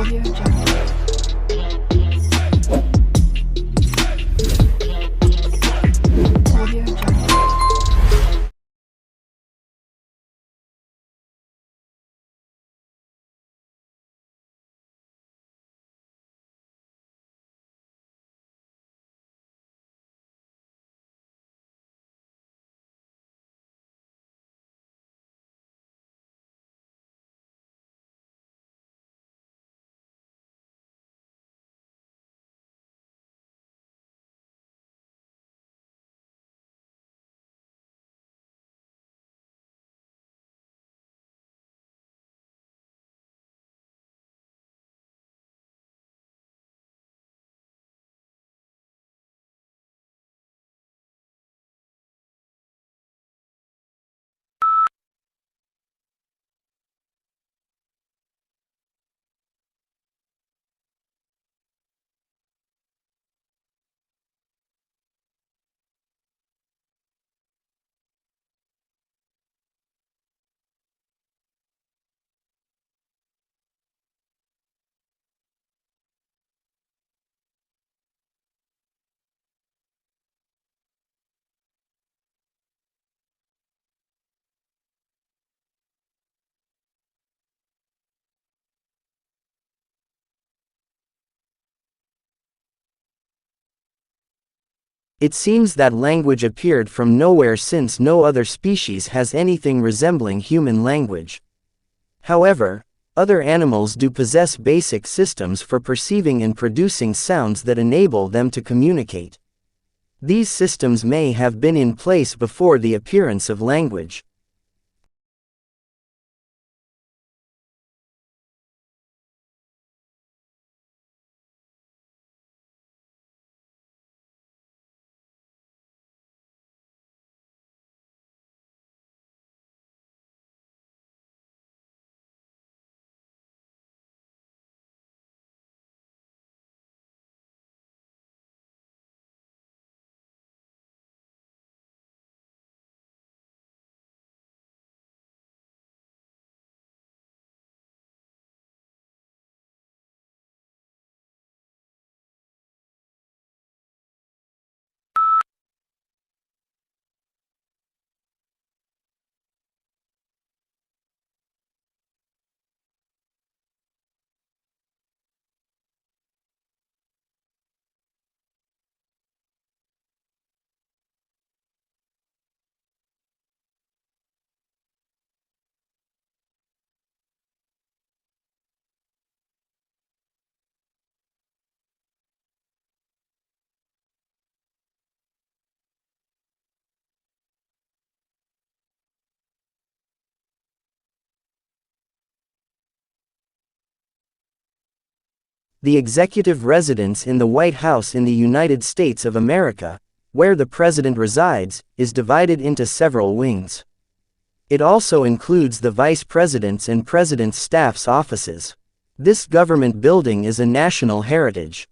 Audio Jungle. Audio Jungle. It seems that language appeared from nowhere since no other species has anything resembling human language. However, other animals do possess basic systems for perceiving and producing sounds that enable them to communicate. These systems may have been in place before the appearance of language. The executive residence in the White House in the United States of America, where the president resides, is divided into several wings. It also includes the vice president's and president's staff's offices. This government building is a national heritage.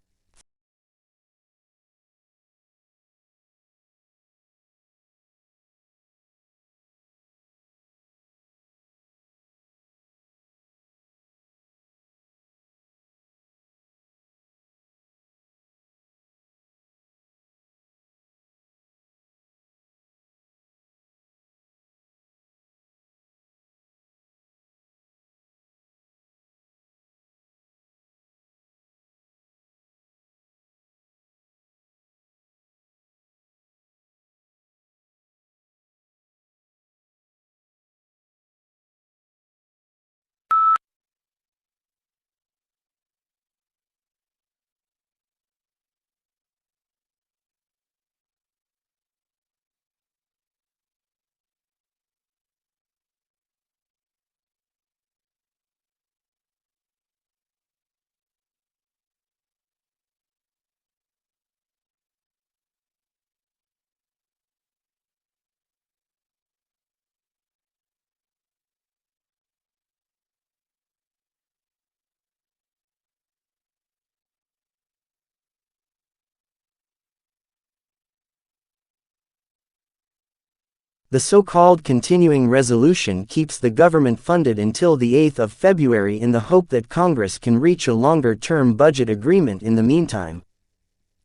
The so-called continuing resolution keeps the government funded until the 8th of February in the hope that Congress can reach a longer-term budget agreement in the meantime.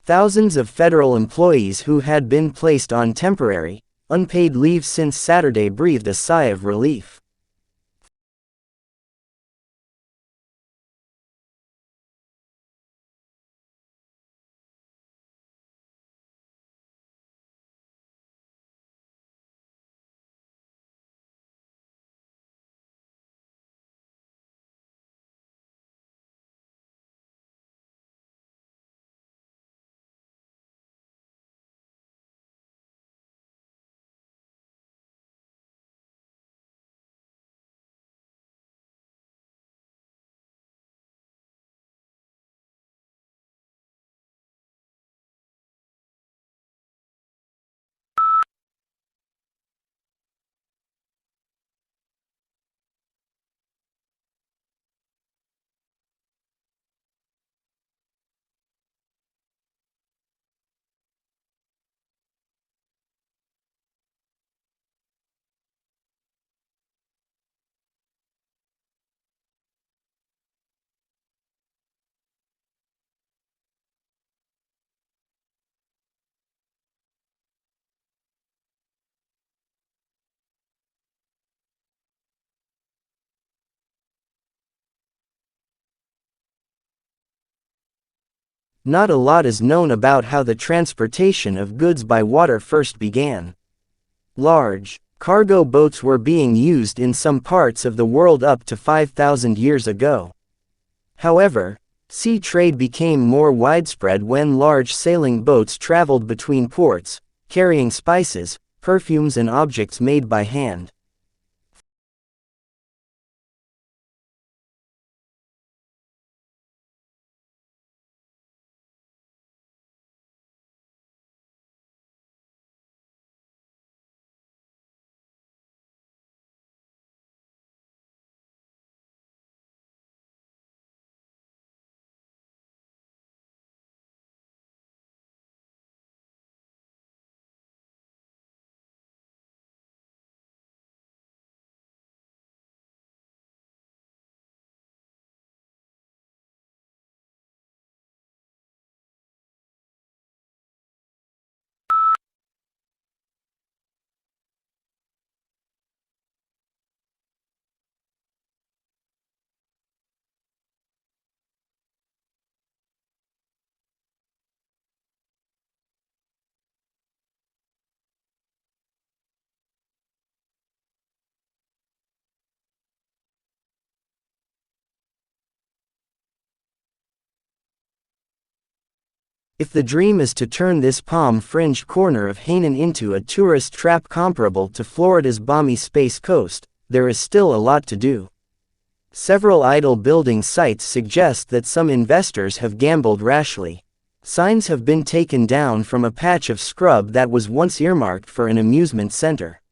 Thousands of federal employees who had been placed on temporary, unpaid leave since Saturday breathed a sigh of relief. Not a lot is known about how the transportation of goods by water first began. Large, cargo boats were being used in some parts of the world up to 5,000 years ago. However, sea trade became more widespread when large sailing boats traveled between ports, carrying spices, perfumes and objects made by hand. If the dream is to turn this palm-fringed corner of Hainan into a tourist trap comparable to Florida's balmy Space Coast, there is still a lot to do. Several idle building sites suggest that some investors have gambled rashly. Signs have been taken down from a patch of scrub that was once earmarked for an amusement center.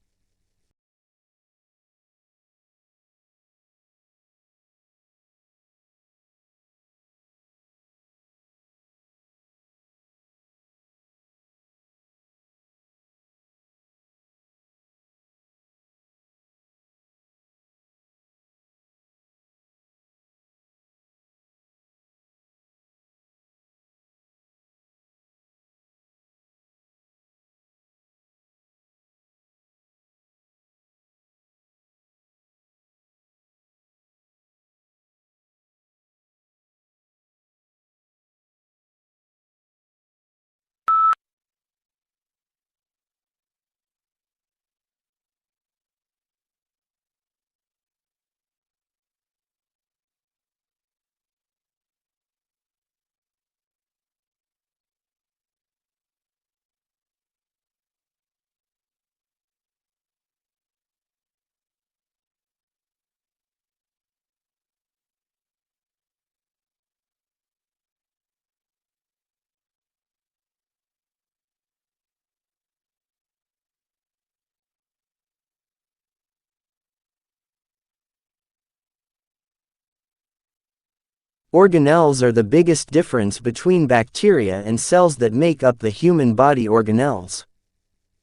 Organelles are the biggest difference between bacteria and cells that make up the human body organelles.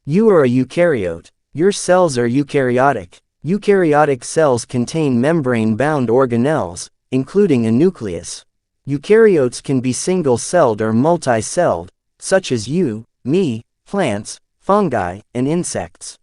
You are a eukaryote. Your cells are eukaryotic. Eukaryotic cells contain membrane-bound organelles, including a nucleus. Eukaryotes can be single-celled or multi-celled, such as you, me, plants, fungi, and insects.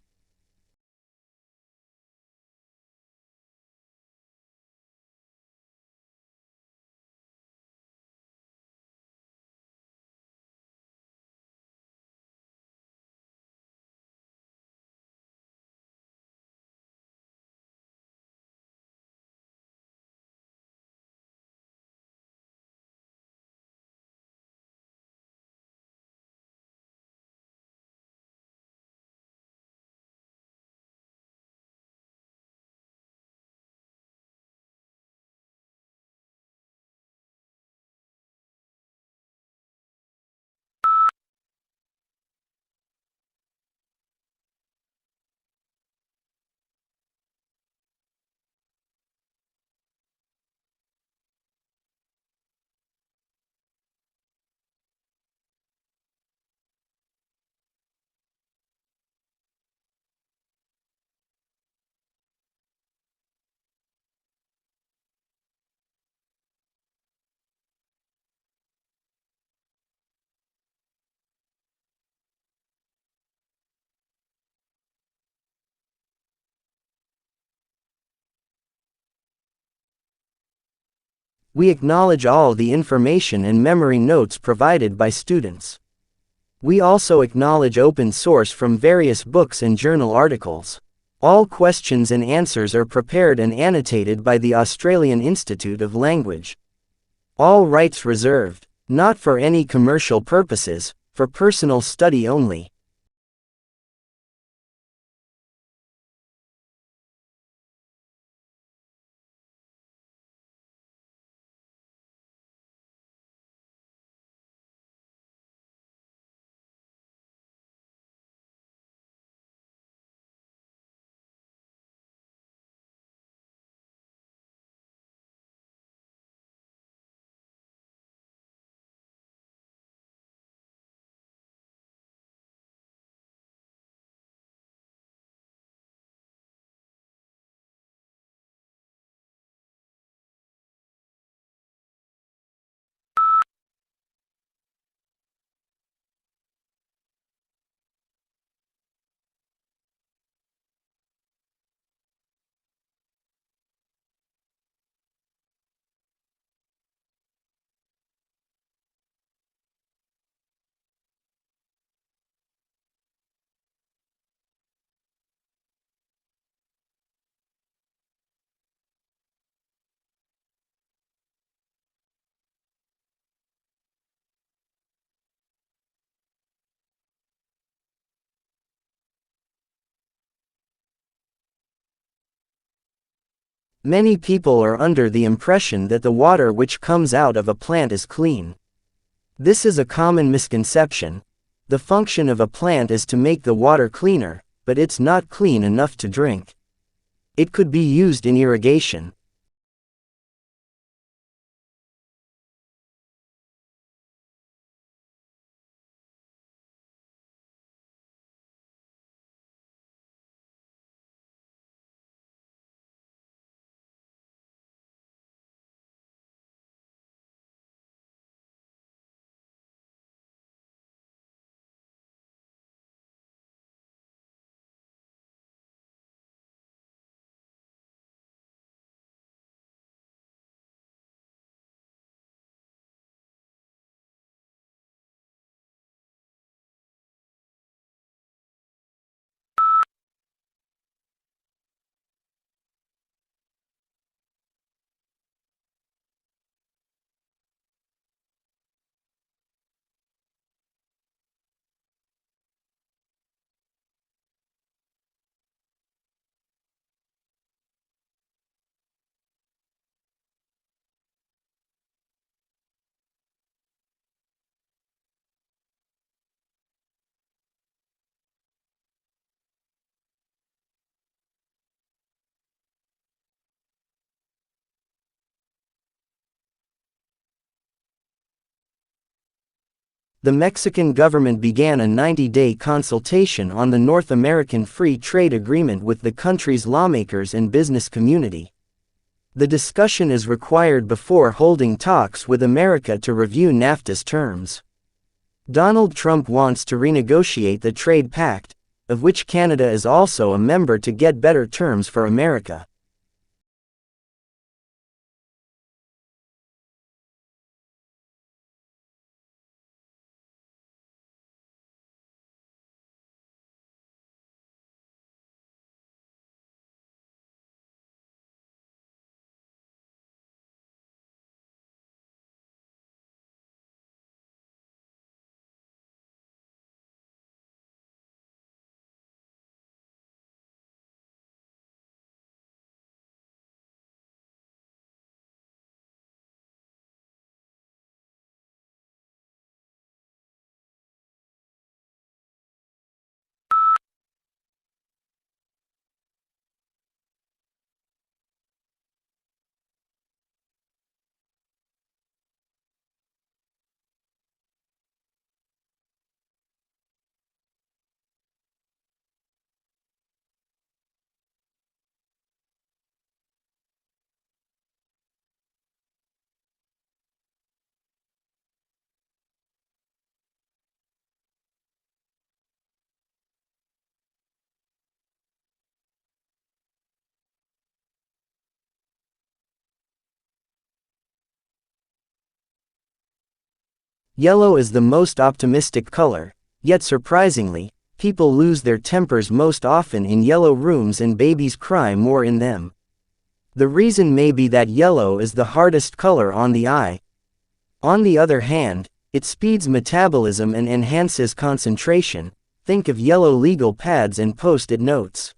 We acknowledge all the information and memory notes provided by students. We also acknowledge open source from various books and journal articles. All questions and answers are prepared and annotated by the Australian Institute of Language. All rights reserved. Not for any commercial purposes, for personal study only. Many people are under the impression that the water which comes out of a plant is clean. This is a common misconception. The function of a plant is to make the water cleaner, but it's not clean enough to drink. It could be used in irrigation. the Mexican government began a 90-day consultation on the North American Free Trade Agreement with the country's lawmakers and business community. The discussion is required before holding talks with America to review NAFTA's terms. Donald Trump wants to renegotiate the trade pact, of which Canada is also a member, to get better terms for America. Yellow is the most optimistic color, yet surprisingly, people lose their tempers most often in yellow rooms and babies cry more in them. The reason may be that yellow is the hardest color on the eye. On the other hand, it speeds metabolism and enhances concentration. Think of yellow legal pads and post-it notes.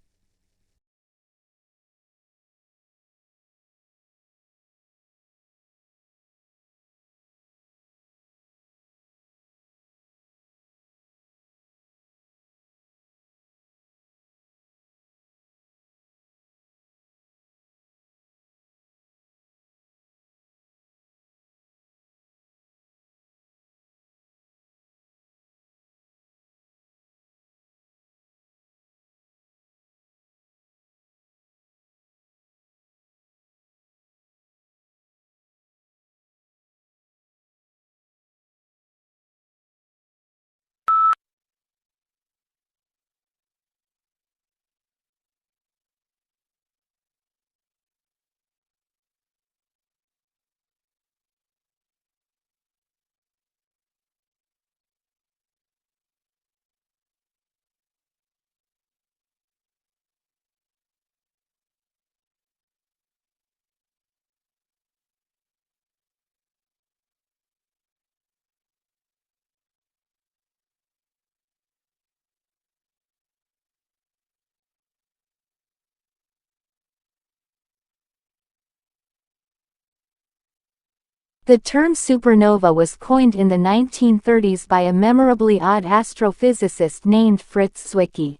The term supernova was coined in the 1930s by a memorably odd astrophysicist named Fritz Zwicky.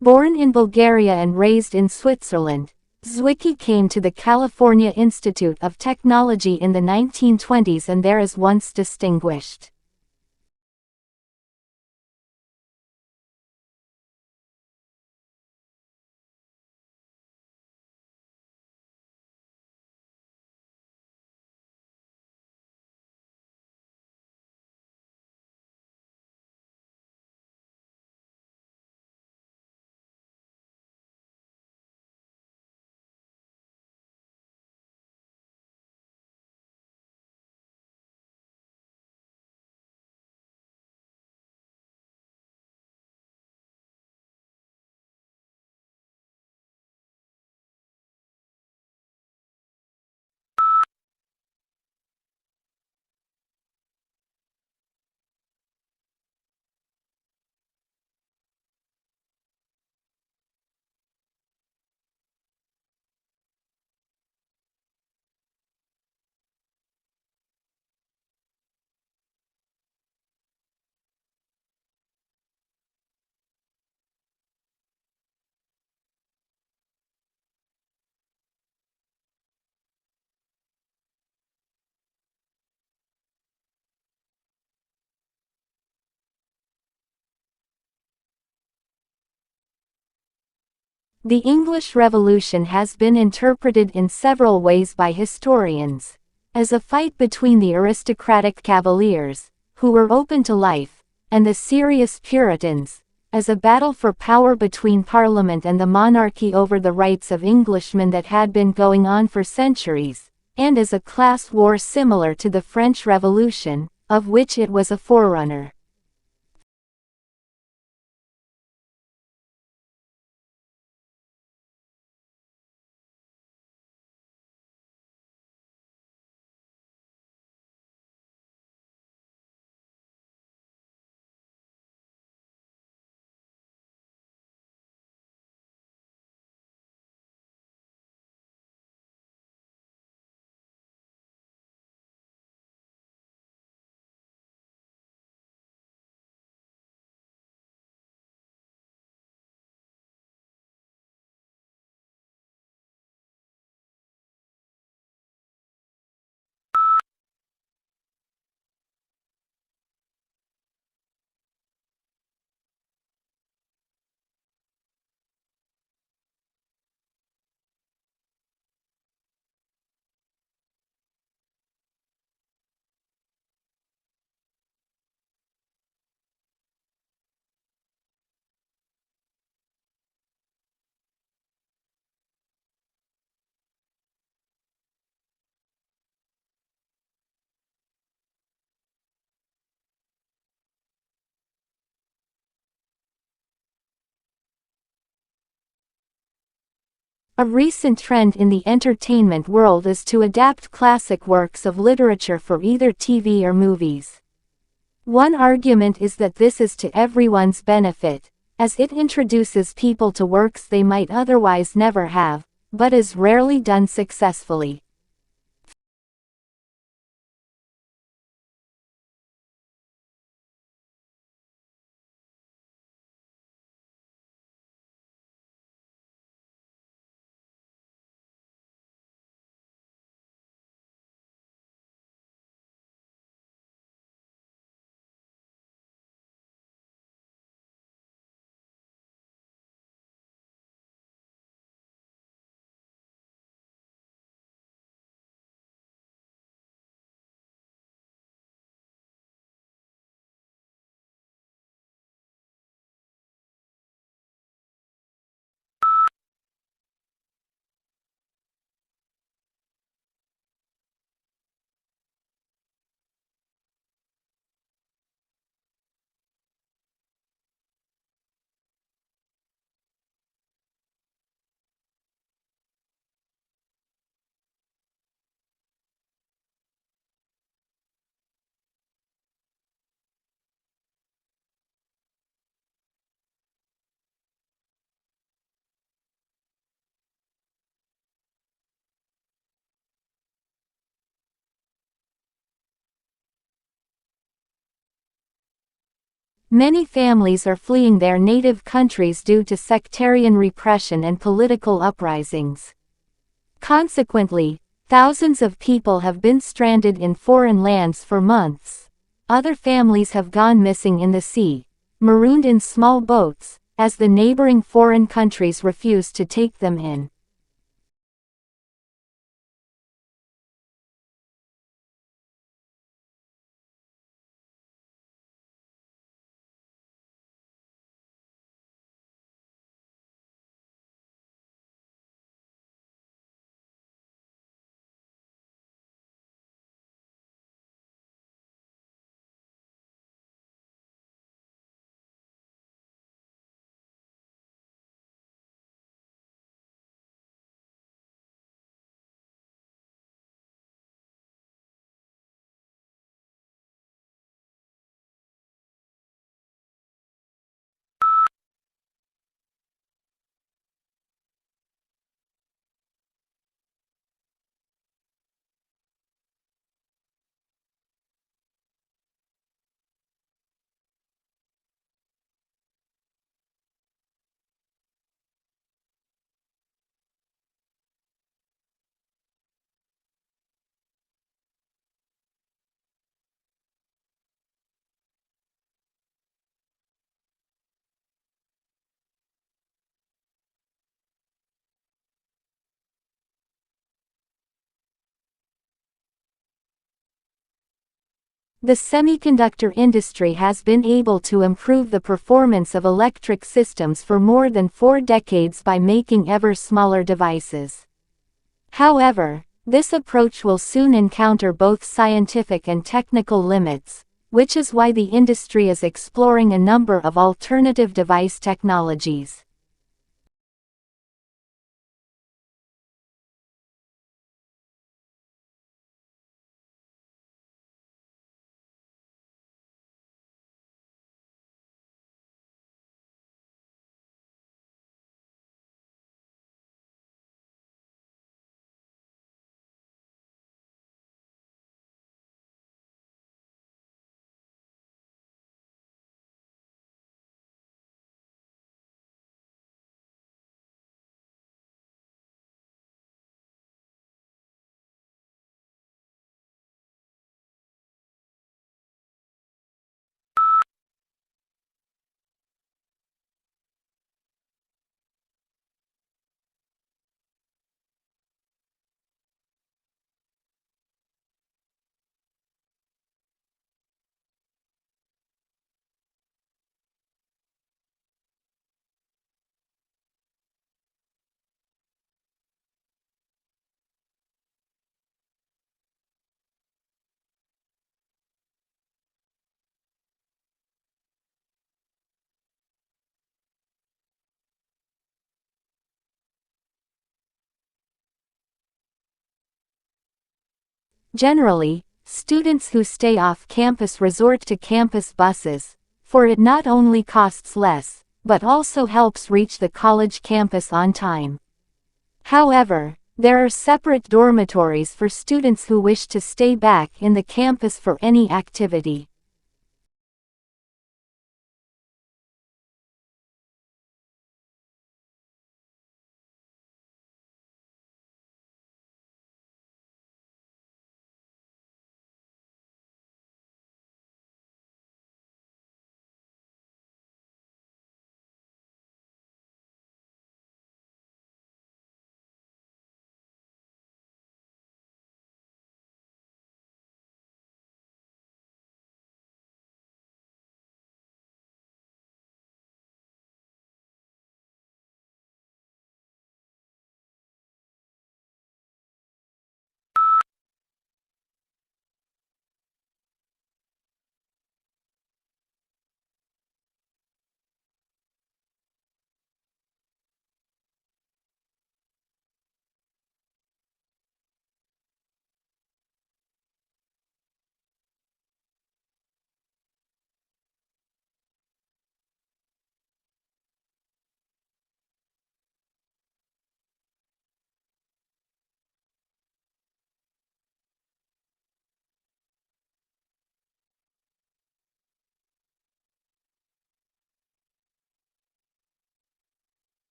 Born in Bulgaria and raised in Switzerland, Zwicky came to the California Institute of Technology in the 1920s and there is once distinguished The English Revolution has been interpreted in several ways by historians. As a fight between the aristocratic Cavaliers, who were open to life, and the serious Puritans, as a battle for power between Parliament and the monarchy over the rights of Englishmen that had been going on for centuries, and as a class war similar to the French Revolution, of which it was a forerunner. A recent trend in the entertainment world is to adapt classic works of literature for either TV or movies. One argument is that this is to everyone's benefit, as it introduces people to works they might otherwise never have, but is rarely done successfully. Many families are fleeing their native countries due to sectarian repression and political uprisings. Consequently, thousands of people have been stranded in foreign lands for months. Other families have gone missing in the sea, marooned in small boats, as the neighboring foreign countries refuse to take them in. The semiconductor industry has been able to improve the performance of electric systems for more than 4 decades by making ever smaller devices. However, this approach will soon encounter both scientific and technical limits, which is why the industry is exploring a number of alternative device technologies. Generally, students who stay off campus resort to campus buses, for it not only costs less, but also helps reach the college campus on time. However, there are separate dormitories for students who wish to stay back in the campus for any activity.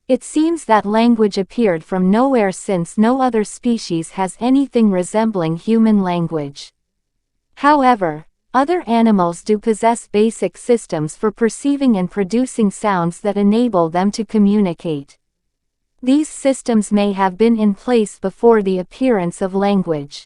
It seems that language appeared from nowhere since no other species has anything resembling human language. However, other animals do possess basic systems for perceiving and producing sounds that enable them to communicate. These systems may have been in place before the appearance of language.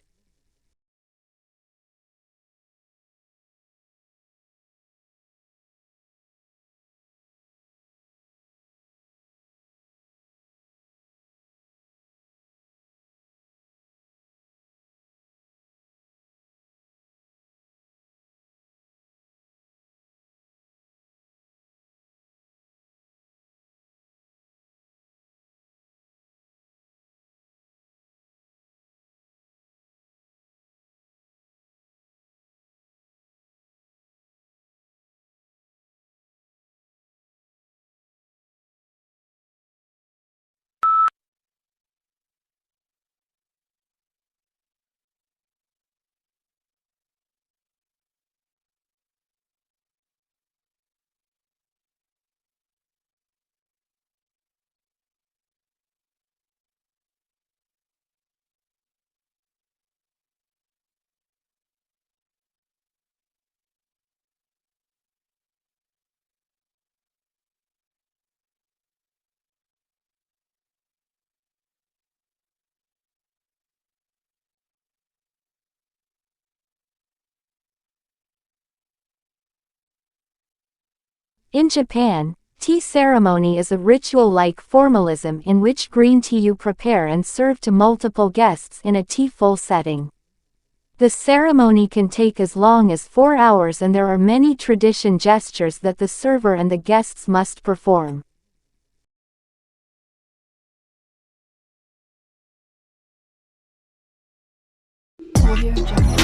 In Japan, tea ceremony is a ritual-like formalism in which green tea you prepare and serve to multiple guests in a tea-full setting. The ceremony can take as long as 4 hours and there are many tradition gestures that the server and the guests must perform. Audio Jungle.